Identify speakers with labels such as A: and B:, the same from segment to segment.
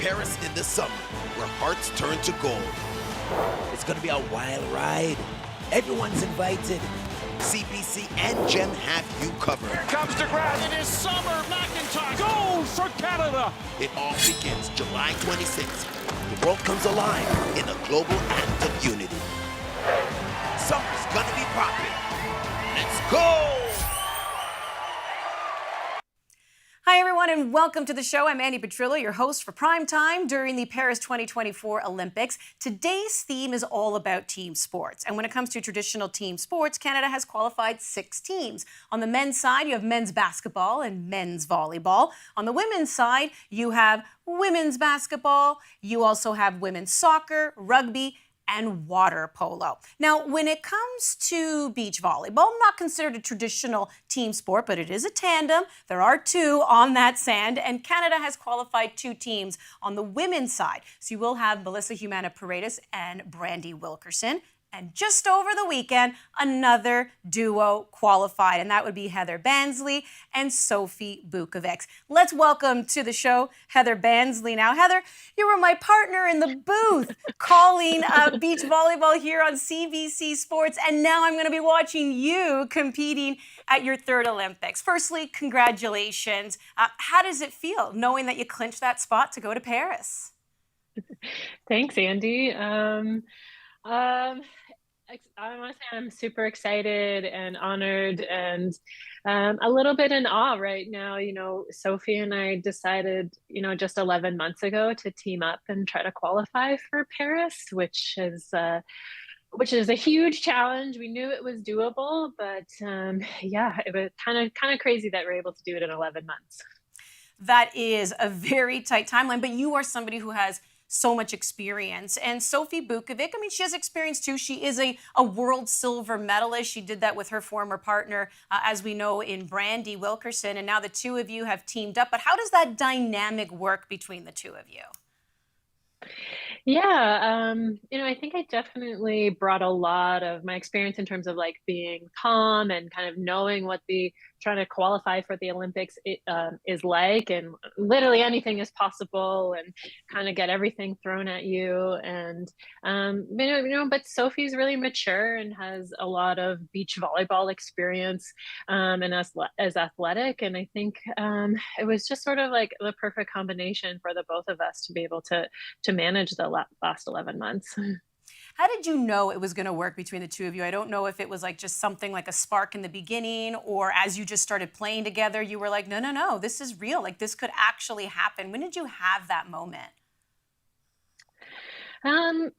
A: Paris in the summer, where hearts turn to gold. It's going to be a wild ride. Everyone's invited. CBC and GEM have you covered.
B: Here comes DeGrasse. It is Summer. McIntosh goes for Canada.
A: It all begins July 26th. The world comes alive in a global act of unity. Summer's gonna be popping. Let's go!
C: Hi, everyone, and welcome to the show. I'm Andi Petrillo, your host for Prime Time during the Paris 2024 Olympics. Today's theme is all about team sports. And when it comes to traditional team sports, Canada has qualified 6 teams. On the men's side, you have men's basketball and men's volleyball. On the women's side, you have women's basketball. You also have women's soccer, rugby, and water polo. Now, when it comes to beach volleyball, not considered a traditional team sport, but it is a tandem. There are 2 on that sand, and Canada has qualified 2 teams on the women's side. So you will have Melissa Humana-Paredes and Brandy Wilkerson. And just over the weekend, another duo qualified, and that would be Heather Bansley and Sophie Bukovic. Let's welcome to the show Heather Bansley now. Heather, you were my partner in the booth calling beach volleyball here on CBC Sports, and now I'm going to be watching you competing at your 3rd Olympics. Firstly, congratulations. How does it feel knowing that you clinched that spot to go to Paris?
D: Thanks, Andi. I want to say I'm super excited and honored and a little bit in awe right now. You know, Sophie and I decided, just 11 months ago to team up and try to qualify for Paris, which is a huge challenge. We knew it was doable, but it was kind of crazy that we're able to do it in 11 months.
C: That is a very tight timeline, but you are somebody who has so much experience. And Sophie Bukovic, she has experience too. She is a world silver medalist. She did that with her former partner, as we know, in Brandy Wilkerson. And now the 2 of you have teamed up. But how does that dynamic work between the 2 of you?
D: Yeah, I think I definitely brought a lot of my experience in terms of like being calm and kind of knowing what trying to qualify for the Olympics is like, and literally anything is possible, and kind of get everything thrown at you. And but Sophie's really mature and has a lot of beach volleyball experience, and as athletic. And I think it was just sort of like the perfect combination for the both of us to be able to manage the last 11 months.
C: How did you know it was going to work between the 2 of you? I don't know if it was like just something like a spark in the beginning, or as you just started playing together, you were like, no, this is real. Like, this could actually happen. When did you have that moment?
D: I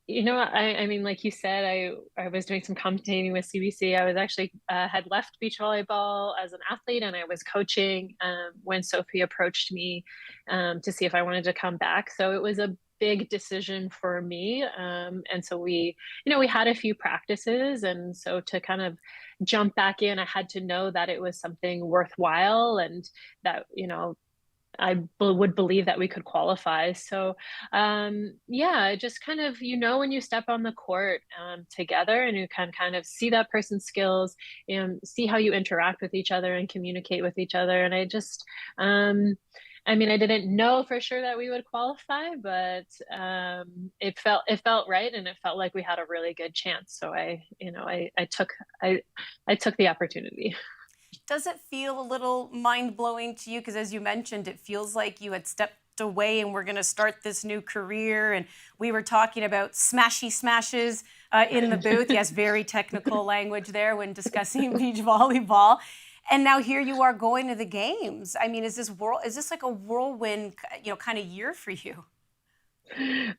D: mean, like you said, I was doing some commentating with CBC. I was actually had left beach volleyball as an athlete, and I was coaching when Sophie approached me to see if I wanted to come back. So it was a big decision for me. And so we had a few practices. And so to kind of jump back in, I had to know that it was something worthwhile, and that, I would believe that we could qualify. So, just kind of, when you step on the court together, and you can kind of see that person's skills and see how you interact with each other and communicate with each other. And I just, I didn't know for sure that we would qualify, but it felt right, and it felt like we had a really good chance. So I took the opportunity.
C: Does it feel a little mind-blowing to you? Because as you mentioned, it feels like you had stepped away and we're going to start this new career. And we were talking about smashy smashes in the booth. Yes, very technical language there when discussing beach volleyball. And now here you are going to the games. Is this like a whirlwind, kind of year for you?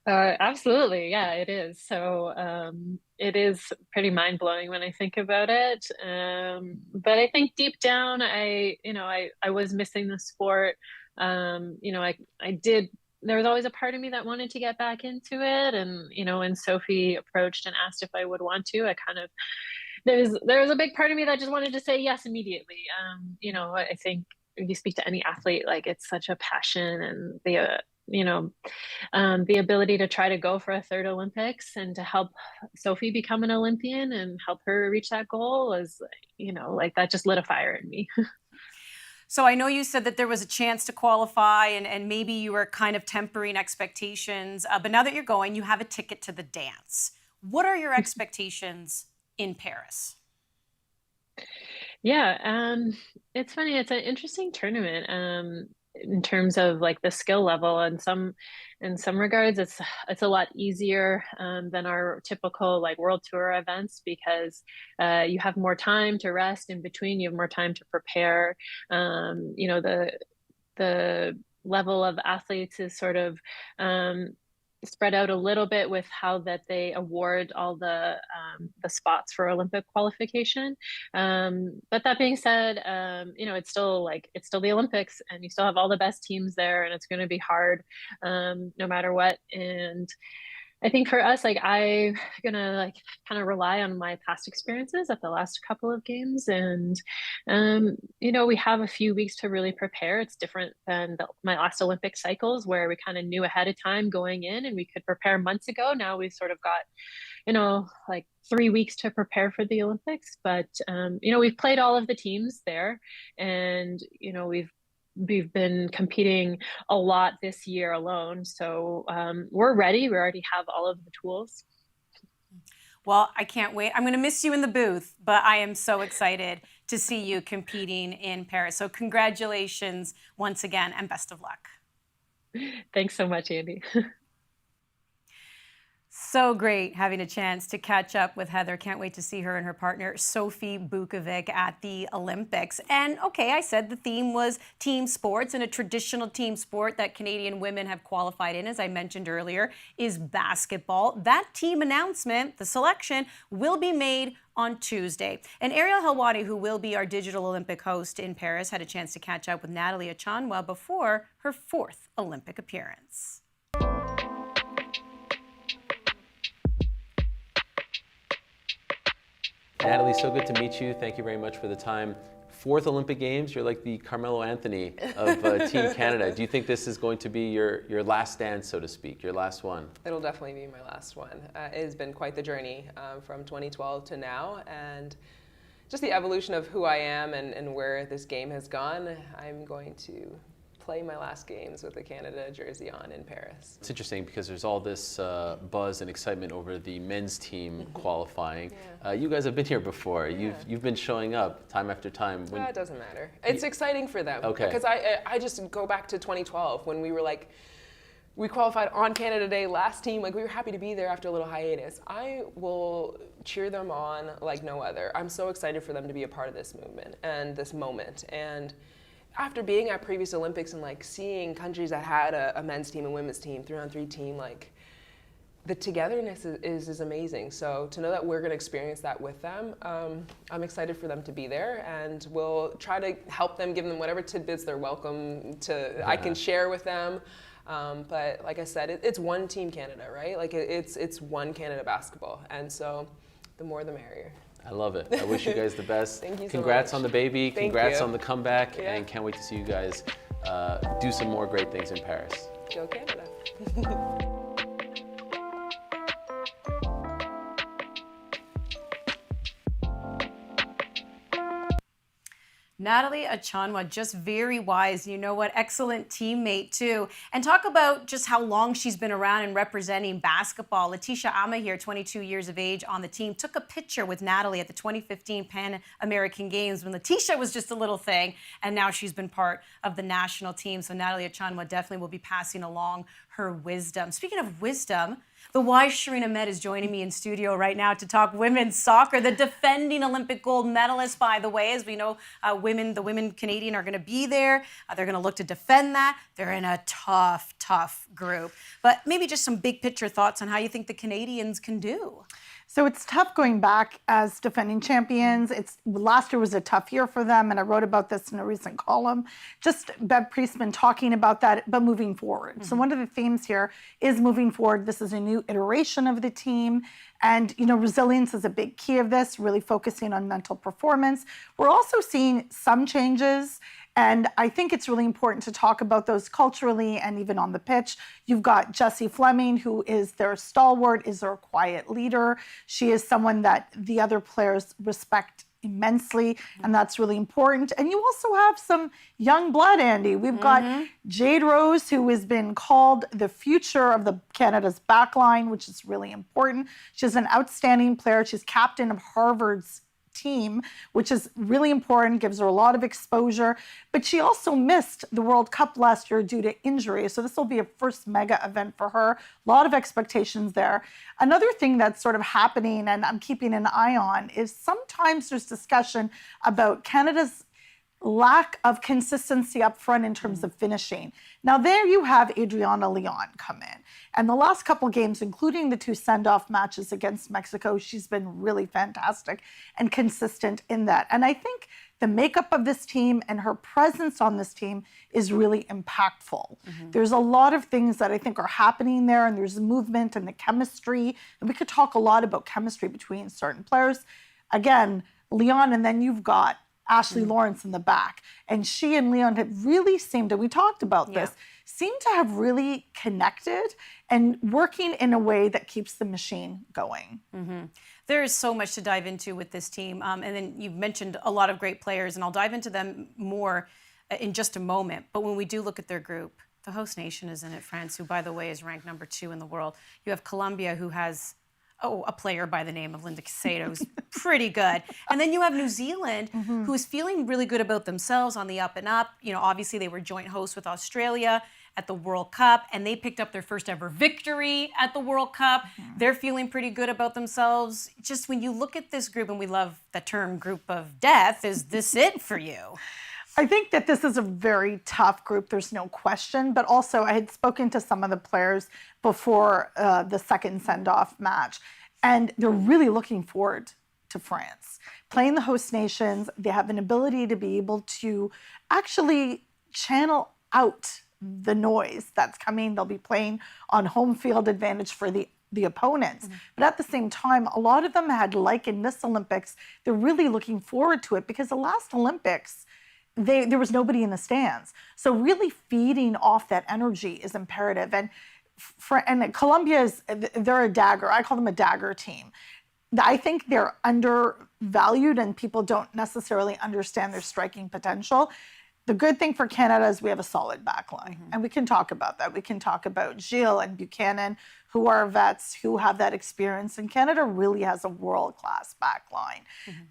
D: Absolutely. Yeah, it is. So it is pretty mind-blowing when I think about it. But I think deep down, I was missing the sport. There was always a part of me that wanted to get back into it. And, when Sophie approached and asked if I would want to, there was a big part of me that just wanted to say yes immediately. I think if you speak to any athlete, like, it's such a passion, and the ability to try to go for a 3rd Olympics and to help Sophie become an Olympian and help her reach that goal is, like, that just lit a fire in me.
C: So I know you said that there was a chance to qualify and maybe you were kind of tempering expectations, but now that you're going, you have a ticket to the dance. What are your expectations in Paris?
D: Yeah, it's funny. It's an interesting tournament in terms of like the skill level. And in some regards, it's a lot easier than our typical like World Tour events because you have more time to rest in between. You have more time to prepare. You know, the level of athletes is sort of spread out a little bit with how that they award all the spots for Olympic qualification. But that being said, you know, it's still the Olympics, and you still have all the best teams there, and it's going to be hard no matter what. And I think for us, like I'm gonna like kind of rely on my past experiences at the last couple of games, and you know, we have a few weeks to really prepare. It's different than my last Olympic cycles where we kind of knew ahead of time going in, and we could prepare months ago. Now we've sort of got, you know, like 3 weeks to prepare for the Olympics. But you know, we've played all of the teams there, and you know, we've been competing a lot this year alone. So we're ready. We already have all of the tools.
C: Well, I can't wait. I'm going to miss you in the booth, but I am so excited to see you competing in Paris. So congratulations once again and best of luck.
D: Thanks so much, Andi.
C: So great having a chance to catch up with Heather. Can't wait to see her and her partner, Sophie Bukovic, at the Olympics. And okay, I said the theme was team sports, and a traditional team sport that Canadian women have qualified in, as I mentioned earlier, is basketball. That team announcement, the selection, will be made on Tuesday. And Ariel Helwani, who will be our digital Olympic host in Paris, had a chance to catch up with Natalie Achanwa before her 4th Olympic appearance.
E: Natalie, so good to meet you. Thank you very much for the time. 4th Olympic Games, you're like the Carmelo Anthony of Team Canada. Do you think this is going to be your last dance, so to speak, your last one?
F: It'll definitely be my last one. It has been quite the journey from 2012 to now, and just the evolution of who I am and where this game has gone. I'm going to play my last games with the Canada jersey on in Paris.
E: It's interesting because there's all this buzz and excitement over the men's team qualifying.
F: Yeah.
E: You guys have been here before. You've been showing up time after time.
F: It doesn't matter. It's exciting for them.
E: Okay.
F: Because I just go back to 2012 when we were like, we qualified on Canada Day, last team, like we were happy to be there after a little hiatus. I will cheer them on like no other. I'm so excited for them to be a part of this movement and this moment. And after being at previous Olympics and like seeing countries that had a men's team and women's team, 3-on-3 team, like the togetherness is amazing. So to know that we're going to experience that with them, I'm excited for them to be there, and we'll try to help them, give them whatever tidbits they're welcome to. I can share with them. But like I said, it's one Team Canada, right? Like it's one Canada basketball, and so the more the merrier.
E: I love it. I wish you guys the best.
F: Thank you so
E: Congrats
F: much.
E: On the baby.
F: Thank
E: Congrats
F: you.
E: on the comeback.
F: Yeah.
E: And can't wait to see you guys do some more great things in Paris.
F: Go Canada.
C: Natalie Achanwa, just very wise. You know what? Excellent teammate, too. And talk about just how long she's been around and representing basketball. Letitia Ama here, 22 years of age on the team, took a picture with Natalie at the 2015 Pan American Games when Letitia was just a little thing, and now she's been part of the national team. So Natalie Achanwa definitely will be passing along her wisdom. Speaking of wisdom, the wise Shireen Ahmed is joining me in studio right now to talk women's soccer. The defending Olympic gold medalist, by the way, as we know, the women Canadian are going to be there. They're going to look to defend that. They're in a tough group. But maybe just some big picture thoughts on how you think the Canadians can do.
G: So it's tough going back as defending champions. Last year was a tough year for them, and I wrote about this in a recent column. Just Bev Priestman talking about that, but moving forward. So one of the themes here is moving forward. This is a new iteration of the team, and resilience is a big key of this, really focusing on mental performance. We're also seeing some changes, and I think it's really important to talk about those culturally and even on the pitch. You've got Jessie Fleming, who is their stalwart, is their quiet leader. She is someone that the other players respect immensely, and that's really important. And you also have some young blood, Andi. We've got Jade Rose, who has been called the future of the Canada's backline, which is really important. She's an outstanding player. She's captain of Harvard's team, which is really important, gives her a lot of exposure. But she also missed the World Cup last year due to injury. So this will be a first mega event for her. A lot of expectations there. Another thing that's sort of happening, and I'm keeping an eye on, is sometimes there's discussion about Canada's lack of consistency up front in terms of finishing. Now there you have Adriana Leon come in. And the last couple games, including the 2 send-off matches against Mexico, she's been really fantastic and consistent in that. And I think the makeup of this team and her presence on this team is really impactful. There's a lot of things that I think are happening there, and there's movement and the chemistry. And we could talk a lot about chemistry between certain players. Again, Leon, and then you've got Ashley Lawrence in the back. And she and Leon have really seemed, and we talked about this, seem to have really connected and working in a way that keeps the machine going.
C: There is so much to dive into with this team. And then you've mentioned a lot of great players, and I'll dive into them more in just a moment. But when we do look at their group, the host nation is in it, France, who, by the way, is ranked number 2 in the world. You have Colombia, who has a player by the name of Linda Caicedo, who's pretty good. And then you have New Zealand, who is feeling really good about themselves on the up and up. You know, obviously they were joint hosts with Australia at the World Cup, and they picked up their first ever victory at the World Cup. They're feeling pretty good about themselves. Just when you look at this group, and we love the term group of death, is this it for you?
G: I think that this is a very tough group, there's no question. But also, I had spoken to some of the players before the second send-off match, and they're really looking forward to France. Playing the host nations, they have an ability to be able to actually channel out the noise that's coming. They'll be playing on home field advantage for the opponents. But at the same time, a lot of them had likened this Olympics, they're really looking forward to it, because the last Olympics, there was nobody in the stands. So really feeding off that energy is imperative. And Colombia they're a dagger. I call them a dagger team. I think they're undervalued and people don't necessarily understand their striking potential. The good thing for Canada is we have a solid back line, and we can talk about that. We can talk about Gilles and Buchanan, who are vets, who have that experience, and Canada really has a world-class back line.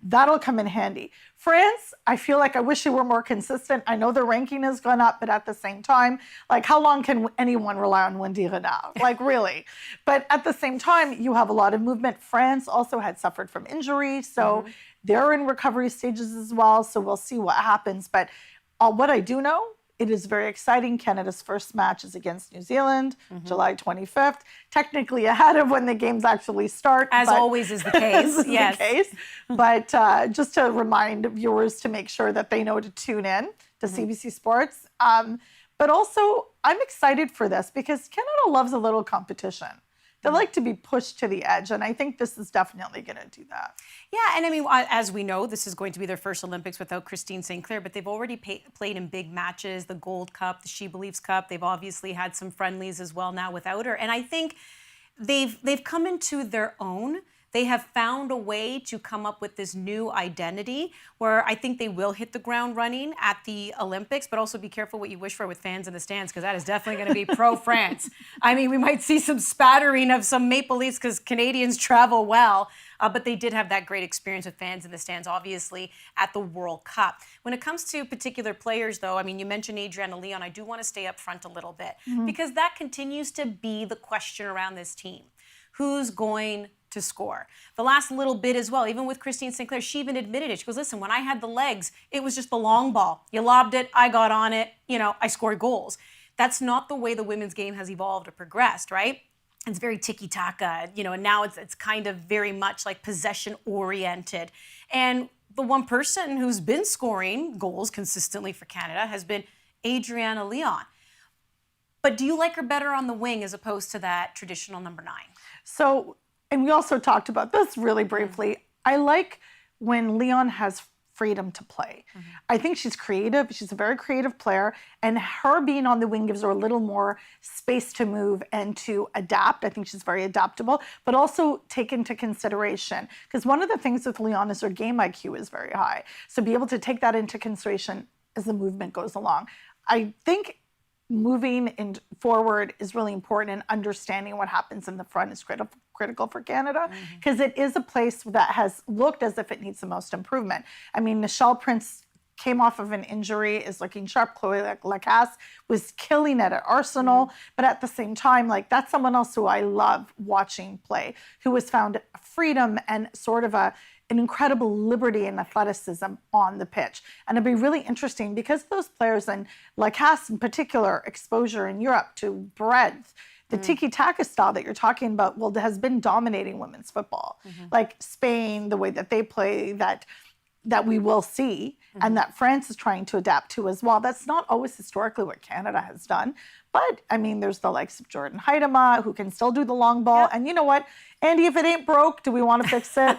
G: That'll come in handy. France, I feel like I wish they were more consistent. I know their ranking has gone up, but at the same time, like, how long can anyone rely on Wendy Renard? Like, really? But at the same time, you have a lot of movement. France also had suffered from injury, so they're in recovery stages as well, so we'll see what happens. But what I do know, it is very exciting. Canada's first match is against New Zealand, July 25th, technically ahead of when the games actually start.
C: As always is the case.
G: The case. But just to remind viewers to make sure that they know to tune in to CBC Sports. But also, I'm excited for this because Canada loves a little competition. They like to be pushed to the edge, and I think this is definitely going to do that.
C: Yeah, and I mean, as we know, this is going to be their first Olympics without Christine St. Clair, but they've already played in big matches, the Gold Cup, the She Believes Cup. They've obviously had some friendlies as well now without her, and I think they've come into their own. They have found a way to come up with this new identity where I think they will hit the ground running at the Olympics, but also be careful what you wish for with fans in the stands, because that is definitely going to be pro-France. I mean, we might see some spattering of some Maple Leafs because Canadians travel well, but they did have that great experience with fans in the stands, obviously, at the World Cup. When it comes to particular players, though, I mean, you mentioned Adriana Leon. I do want to stay up front a little bit because that continues to be the question around this team. Who's going to score? The last little bit as well, even with Christine St. Clair, she even admitted it. She goes, listen, when I had the legs, it was just the long ball. You lobbed it, I got on it, I scored goals. That's not the way the women's game has evolved or progressed, right? It's very tiki-taka, and now it's kind of very much like possession-oriented. And the one person who's been scoring goals consistently for Canada has been Adriana Leon. But do you like her better on the wing as opposed to that traditional number 9?
G: So, and we also talked about this really briefly. I like when Leon has freedom to play. I think she's creative. She's a very creative player, and her being on the wing gives her a little more space to move and to adapt. I think she's very adaptable, but also take into consideration, because one of the things with Leon is her game IQ is very high. So be able to take that into consideration as the movement goes along. I think moving forward is really important, and understanding what happens in the front is critical for Canada, because it is a place that has looked as if it needs the most improvement. I mean, Nichelle Prince came off of an injury, is looking sharp. Chloe Lacasse was killing it at Arsenal, but at the same time, like, that's someone else who I love watching play, who has found freedom and sort of an incredible liberty and athleticism on the pitch. And it'll be really interesting because those players, and Lacasse in particular, exposure in Europe to breadth, the tiki-taka style that you're talking about, well, has been dominating women's football. Like Spain, the way that they play, that we will see, and that France is trying to adapt to as well. That's not always historically what Canada has done. But, I mean, there's the likes of Jordan Heidema, who can still do the long ball. Yep. And you know what, Andi, if it ain't broke, do we want to fix it?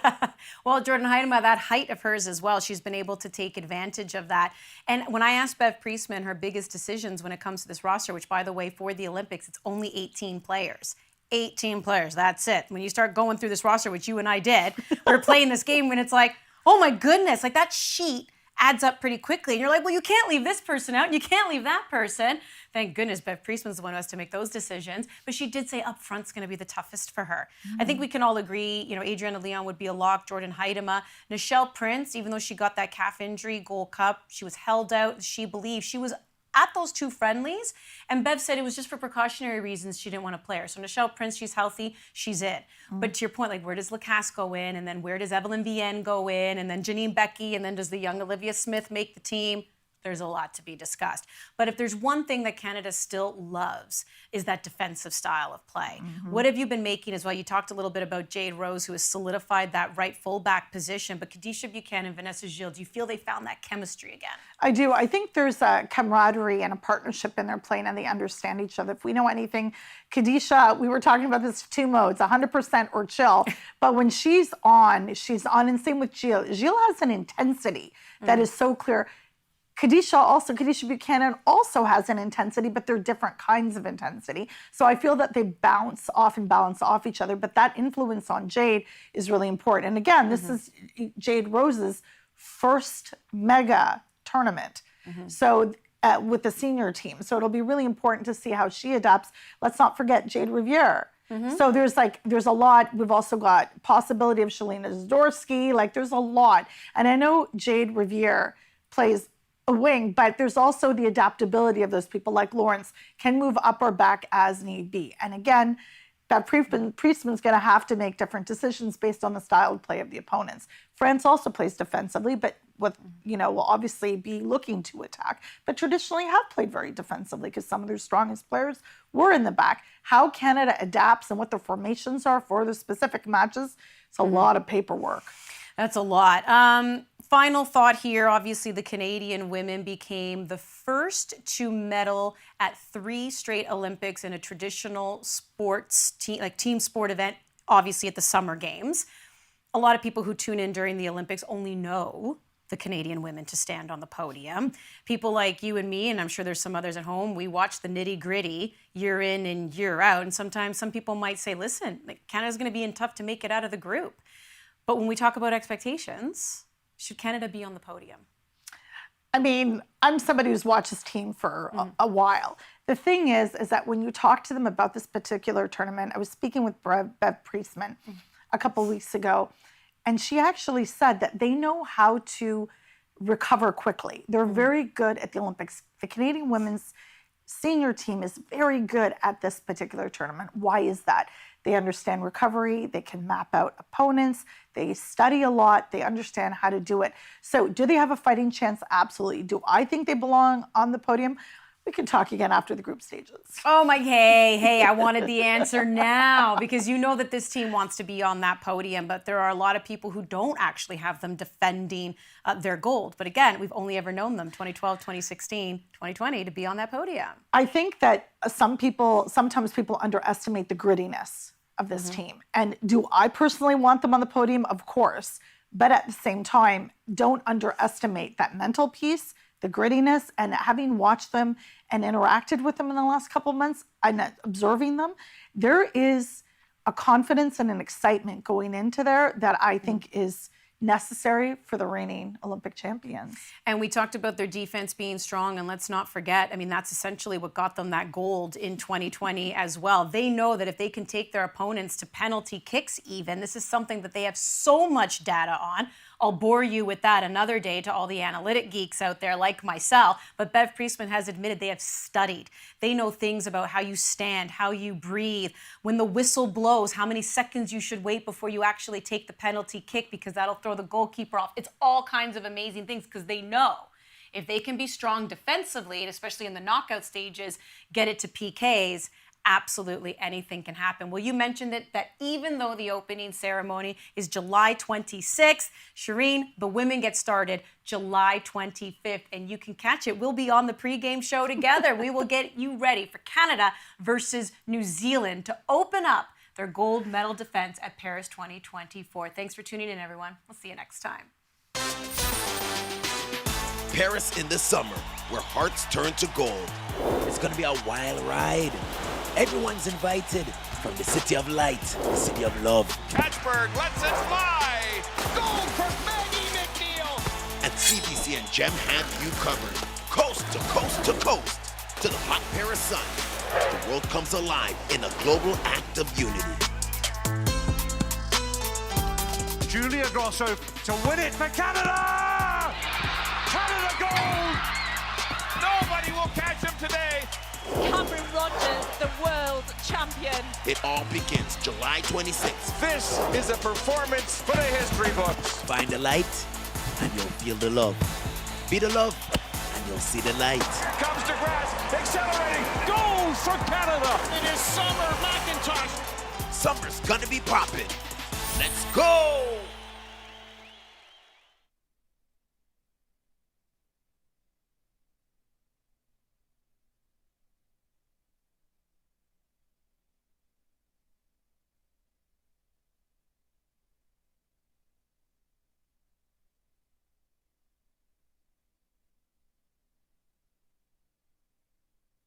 C: Well, Jordan Heidema, that height of hers as well, she's been able to take advantage of that. And when I asked Bev Priestman her biggest decisions when it comes to this roster, which, by the way, for the Olympics, it's only 18 players. 18 players, that's it. When you start going through this roster, which you and I did, we're playing this game when it's like, oh my goodness, like that sheet adds up pretty quickly. And you're like, well, you can't leave this person out, and you can't leave that person. Thank goodness Bev Priestman's the one who has to make those decisions. But she did say up front's going to be the toughest for her. I think we can all agree, you know, Adriana Leon would be a lock, Jordan Heidema. Nichelle Prince, even though she got that calf injury, Gold Cup, she was held out. She believed she was at those two friendlies, and Bev said it was just for precautionary reasons she didn't want to play her. So Nichelle Prince, she's healthy, she's in. But to your point, like, where does Lacasse go in, and then where does Evelyn Vienne go in, and then Janine Becky, and then does the young Olivia Smith make the team? There's a lot to be discussed. But if there's one thing that Canada still loves, is that defensive style of play. What have you been making as well? You talked a little bit about Jade Rose, who has solidified that right fullback position, but Kadisha Buchanan, Vanessa Gilles, do you feel they found that chemistry again? I do. I think there's a camaraderie and a partnership in their playing, and they understand each other. If we know anything, Kadisha, we were talking about this 2 modes, 100% or chill, but when she's on, and same with Gilles. Gilles has an intensity that is so clear. Kadisha Buchanan also has an intensity, but they're different kinds of intensity. So I feel that they balance off each other, but that influence on Jade is really important. And again, this is Jade Rose's first mega tournament. So with the senior team. So it'll be really important to see how she adapts. Let's not forget Jade Riviere. So there's a lot. We've also got possibility of Shalina Zdorsky. Like, there's a lot. And I know Jade Riviere plays a wing, but there's also the adaptability of those people, like Lawrence, can move up or back as need be. And again, that Priestman's going to have to make different decisions based on the style of play of the opponents. France also plays defensively, but will obviously be looking to attack, but traditionally have played very defensively because some of their strongest players were in the back. How Canada adapts and what the formations are for the specific matches, it's a lot of paperwork. That's a lot. Final thought here. Obviously, the Canadian women became the first to medal at 3 straight Olympics in a traditional sports team sport event, obviously at the Summer Games. A lot of people who tune in during the Olympics only know the Canadian women to stand on the podium. People like you and me, and I'm sure there's some others at home, we watch the nitty-gritty year in and year out. And sometimes some people might say, listen, Canada's going to be tough to make it out of the group. But when we talk about expectations, should Canada be on the podium?
G: I mean, I'm somebody who's watched this team for a while. The thing is that when you talk to them about this particular tournament, I was speaking with Bev Priestman a couple of weeks ago, and she actually said that they know how to recover quickly. They're very good at the Olympics. The Canadian women's senior team is very good at this particular tournament. Why is that? They understand recovery. They can map out opponents. They study a lot. They understand how to do it. So do they have a fighting chance? Absolutely. Do I think they belong on the podium? We can talk again after the group stages.
C: Oh my, hey, I wanted the answer now, because you know that this team wants to be on that podium, but there are a lot of people who don't actually have them defending their gold. But again, we've only ever known them 2012, 2016, 2020 to be on that podium.
G: I think that sometimes people underestimate the grittiness of this team. And do I personally want them on the podium? Of course. But at the same time, don't underestimate that mental piece, the grittiness, and having watched them and interacted with them in the last couple of months and observing them, there is a confidence and an excitement going into there that I think is necessary for the reigning Olympic champions.
C: And we talked about their defense being strong, and let's not forget, I mean, that's essentially what got them that gold in 2020 as well. They know that if they can take their opponents to penalty kicks even, this is something that they have so much data on. I'll bore you with that another day to all the analytic geeks out there like myself, but Bev Priestman has admitted they have studied. They know things about how you stand, how you breathe, when the whistle blows, how many seconds you should wait before you actually take the penalty kick because that'll throw the goalkeeper off. It's all kinds of amazing things because they know if they can be strong defensively, and especially in the knockout stages, get it to PKs, absolutely anything can happen. Well, you mentioned it, that even though the opening ceremony is July 26th, Shireen, the women get started July 25th, and you can catch it. We'll be on the pregame show together. We will get you ready for Canada versus New Zealand to open up their gold medal defense at Paris 2024. Thanks for tuning in, everyone. We'll see you next time.
A: Paris in the summer, where hearts turn to gold. It's gonna be a wild ride. Everyone's invited from the city of light, the city of love.
B: Catchberg lets it fly. Goal for Maggie McNeil.
A: And CBC and Gem have you covered. Coast to coast to coast. To the hot Paris sun. The world comes alive in a global act of unity.
B: Julia Grosso to win it for Canada. Canada gold. Nobody will catch him today.
H: Cameron Rogers, the world champion.
A: It all begins July 26th.
B: This is a performance for the history books.
A: Find the light, and you'll feel the love. Be the love, and you'll see the light.
B: Comes to grass, accelerating, goals for Canada. It is Summer McIntosh.
A: Summer's gonna be popping. Let's go!